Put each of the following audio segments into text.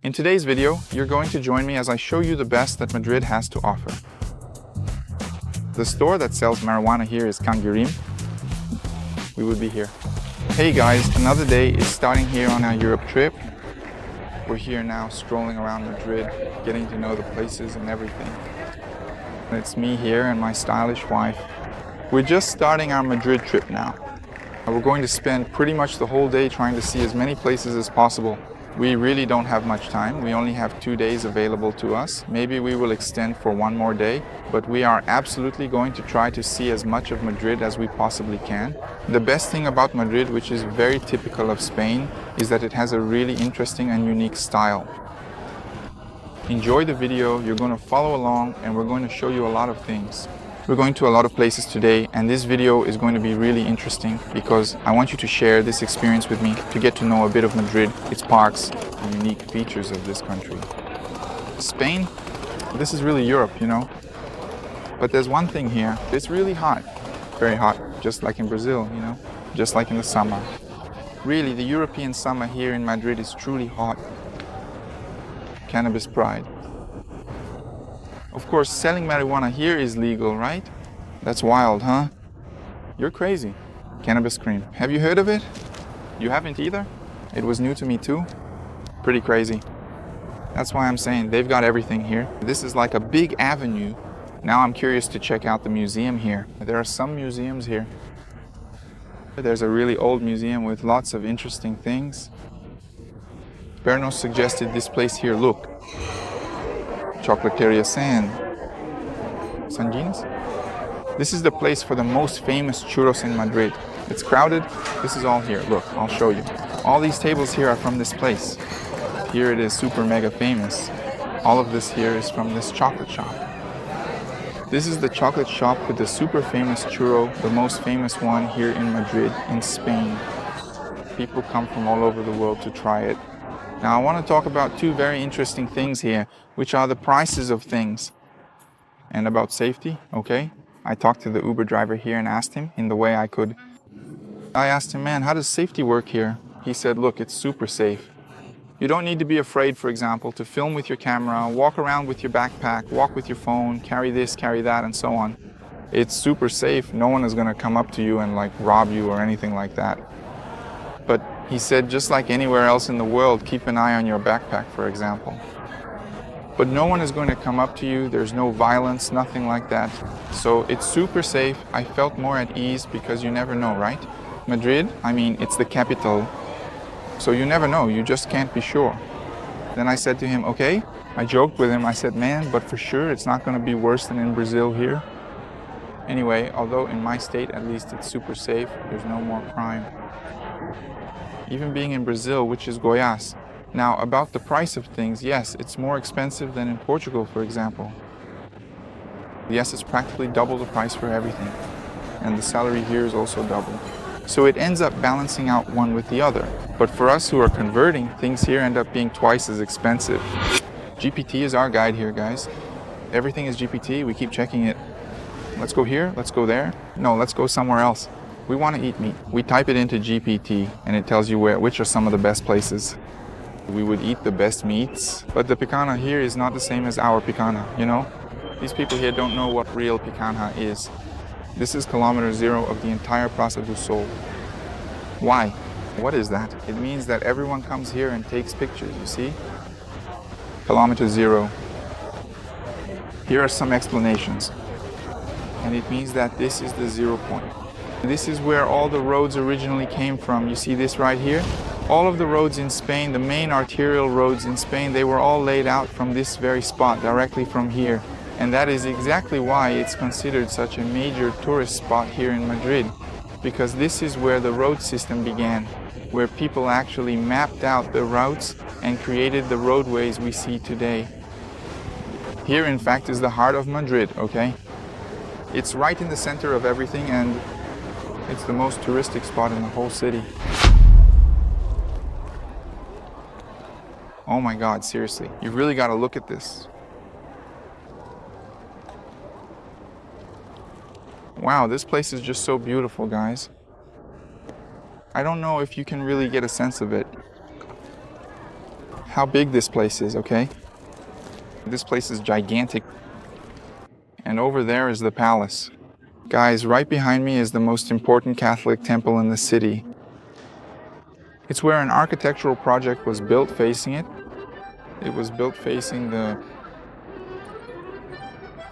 In today's video, you're going to join me as I show you the best that Madrid has to offer. The store that sells marijuana here is Kangirim. We would be here. Hey guys, another day is starting here on our Europe trip. We're here now strolling around Madrid, getting to know the places and everything. It's me here and my stylish wife. We're just starting our Madrid trip now. We're going to spend pretty much the whole day trying to see as many places as possible. We really don't have much time. We only have 2 days available to us. Maybe we will extend for one more day, but we are absolutely going to try to see as much of Madrid as we possibly can. The best thing about Madrid, which is very typical of Spain, is that it has a really interesting and unique style. Enjoy the video, you're going to follow along, and we're going to show you a lot of things. We're going to a lot of places today, and this video is going to be really interesting because I want you to share this experience with me to get to know a bit of Madrid, its parks, the unique features of this country. Spain, this is really Europe, you know. But there's one thing here, it's really hot, very hot, just like in Brazil, you know, just like in the summer. Really, the European summer here in Madrid is truly hot. Cannabis pride. Of course, selling marijuana here is legal, right? That's wild, huh? You're crazy. Cannabis cream. Have you heard of it? You haven't either? It was new to me too. Pretty crazy. That's why I'm saying they've got everything here. This is like a big avenue. Now I'm curious to check out the museum here. There are some museums here. There's a really old museum with lots of interesting things. Berno suggested this place here, look. Chocolateria Sanginas? This is the place for the most famous churros in Madrid. It's crowded. This is all here. Look, I'll show you. All these tables here are from this place. Here it is super mega famous. All of this here is from this chocolate shop. This is the chocolate shop with the super famous churro, the most famous one here in Madrid, in Spain. People come from all over the world to try it. Now I want to talk about two very interesting things here, which are the prices of things and about safety, okay? I talked to the Uber driver here and asked him in the way I could. I asked him, man, how does safety work here? He said, look, it's super safe. You don't need to be afraid, for example, to film with your camera, walk around with your backpack, walk with your phone, carry this, carry that, and so on. It's super safe. No one is going to come up to you and like rob you or anything like that. But he said, just like anywhere else in the world, keep an eye on your backpack, for example. But no one is going to come up to you. There's no violence, nothing like that. So it's super safe. I felt more at ease because you never know, right? Madrid, I mean, it's the capital. So you never know. You just can't be sure. Then I said to him, okay. I joked with him. I said, man, but for sure it's not going to be worse than in Brazil here. Anyway, although in my state, at least it's super safe. There's no more crime. Even being in Brazil, which is Goiás. Now, about the price of things, yes, it's more expensive than in Portugal, for example. Yes, it's practically double the price for everything. And the salary here is also double. So it ends up balancing out one with the other. But for us who are converting, things here end up being twice as expensive. GPT is our guide here, guys. Everything is GPT, we keep checking it. Let's go here, let's go there. No, let's go somewhere else. We want to eat meat. We type it into GPT and it tells you which are some of the best places. We would eat the best meats, but the picanha here is not the same as our picanha, you know? These people here don't know what real picanha is. This is kilometer zero of the entire Praça do Sol. Why? What is that? It means that everyone comes here and takes pictures, you see? Kilometer zero. Here are some explanations. And it means that this is the 0 point. This is where all the roads originally came from. You see this right here? All of the roads in Spain, the main arterial roads in Spain, they were all laid out from this very spot, directly from here. And that is exactly why it's considered such a major tourist spot here in Madrid. Because this is where the road system began, where people actually mapped out the routes and created the roadways we see today. Here, in fact, is the heart of Madrid, okay? It's right in the center of everything, and it's the most touristic spot in the whole city. Oh my God, seriously. You've really got to look at this. Wow, this place is just so beautiful, guys. I don't know if you can really get a sense of it. how big this place is, okay? This place is gigantic. And over there is the palace. Guys, right behind me is the most important Catholic temple in the city. It's where an architectural project was built facing it. It was built facing the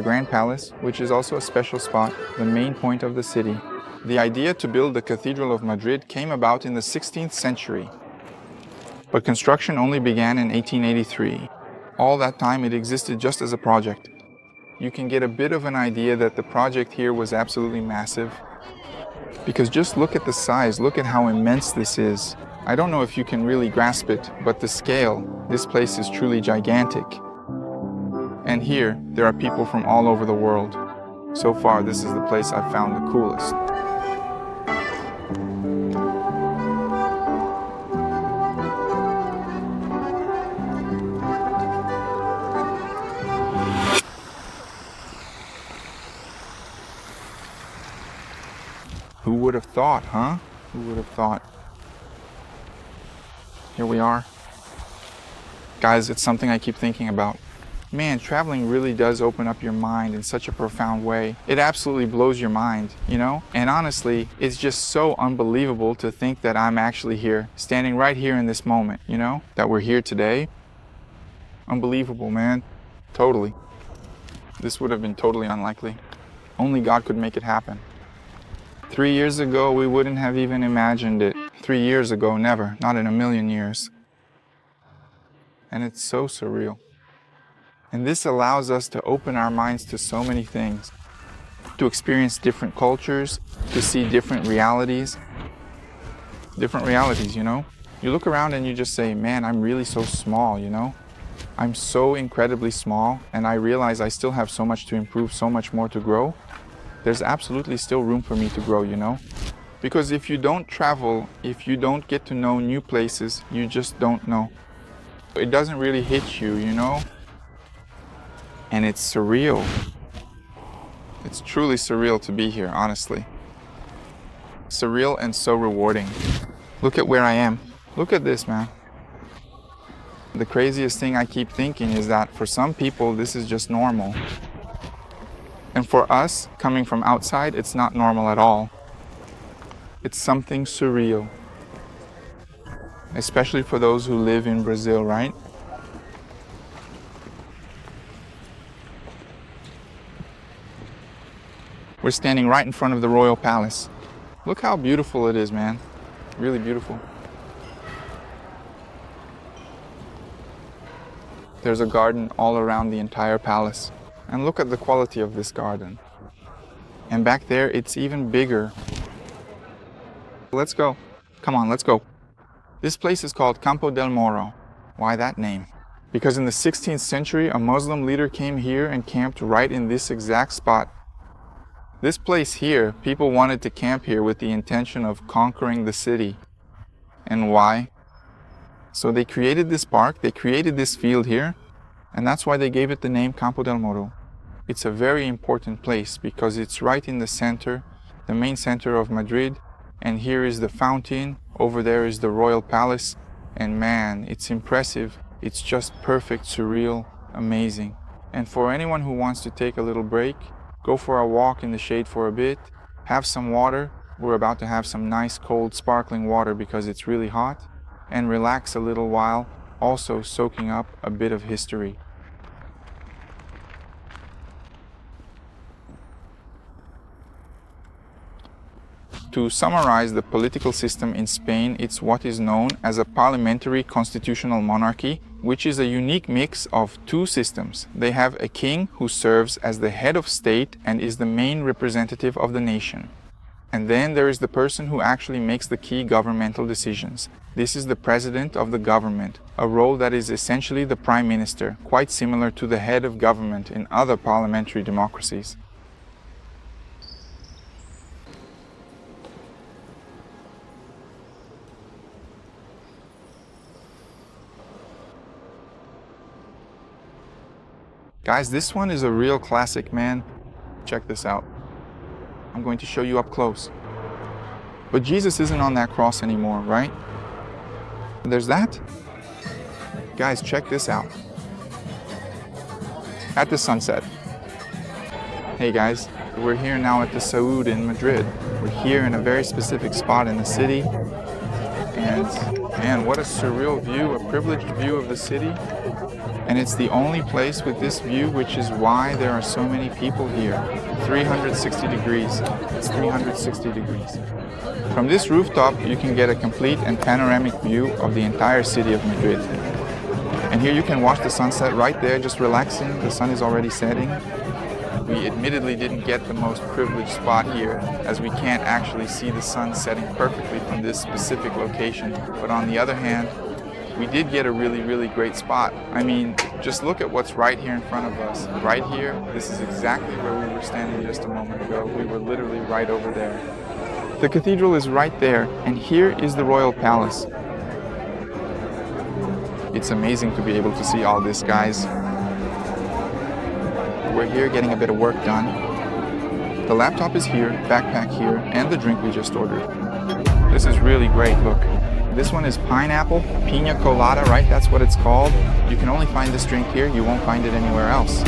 Grand Palace, which is also a special spot, the main point of the city. The idea to build the Cathedral of Madrid came about in the 16th century, but construction only began in 1883. All that time it existed just as a project. You can get a bit of an idea that the project here was absolutely massive, because just look at the size, look at how immense this is. I don't know if you can really grasp it, but the scale, this place is truly gigantic. And here, there are people from all over the world. So far, this is the place I've found the coolest. Who would have thought, huh? Who would have thought? Here we are. Guys, it's something I keep thinking about. Man, traveling really does open up your mind in such a profound way. It absolutely blows your mind, you know? And honestly, it's just so unbelievable to think that I'm actually here, standing right here in this moment, you know? That we're here today. Unbelievable, man. Totally. This would have been totally unlikely. Only God could make it happen. 3 years ago, we wouldn't have even imagined it. 3 years ago, never. Not in a million years. And it's so surreal. And this allows us to open our minds to so many things, to experience different cultures, to see different realities. Different realities, you know? You look around and you just say, man, I'm really so small, you know? I'm so incredibly small, and I realize I still have so much to improve, so much more to grow. There's absolutely still room for me to grow, you know? Because if you don't travel, if you don't get to know new places, you just don't know. It doesn't really hit you, you know? And it's surreal. It's truly surreal to be here, honestly. Surreal and so rewarding. Look at where I am. Look at this, man. The craziest thing I keep thinking is that for some people, this is just normal. And for us, coming from outside, it's not normal at all. It's something surreal. Especially for those who live in Brazil, right? We're standing right in front of the royal palace. Look how beautiful it is, man. Really beautiful. There's a garden all around the entire palace. And look at the quality of this garden. And back there, it's even bigger. Let's go. Come on, let's go. This place is called Campo del Moro. Why that name? Because in the 16th century, a Muslim leader came here and camped right in this exact spot. This place here, people wanted to camp here with the intention of conquering the city. And why? So they created this park, they created this field here, and that's why they gave it the name Campo del Moro. It's a very important place because it's right in the center, the main center of Madrid, and here is the fountain, over there is the royal palace, and man, it's impressive. It's just perfect, surreal, amazing. And for anyone who wants to take a little break, go for a walk in the shade for a bit, have some water. We're about to have some nice cold sparkling water because it's really hot, and relax a little while, also soaking up a bit of history. To summarize the political system in Spain, it's what is known as a parliamentary constitutional monarchy, which is a unique mix of two systems. They have a king who serves as the head of state and is the main representative of the nation. And then there is the person who actually makes the key governmental decisions. This is the president of the government, a role that is essentially the prime minister, quite similar to the head of government in other parliamentary democracies. Guys, this one is a real classic, man. Check this out. I'm going to show you up close. But Jesus isn't on that cross anymore, right? There's that. Guys, check this out. At the sunset. Hey guys, we're here now at the Saud in Madrid. We're here in a very specific spot in the city. And man, what a surreal view, a privileged view of the city. And it's the only place with this view, which is why there are so many people here. 360 degrees. It's 360 degrees. From this rooftop, you can get a complete and panoramic view of the entire city of Madrid. And here you can watch the sunset right there, just relaxing. The sun is already setting. We admittedly didn't get the most privileged spot here, as we can't actually see the sun setting perfectly from this specific location. But on the other hand, we did get a really great spot. I mean, just look at what's right here in front of us. Right here, this is exactly where we were standing just a moment ago. We were literally right over there. The cathedral is right there, and here is the royal palace. It's amazing to be able to see all this, guys. We're here getting a bit of work done. The laptop is here, backpack here, and the drink we just ordered. This is really great, look. This one is pineapple, pina colada, right? That's what it's called. You can only find this drink here, you won't find it anywhere else.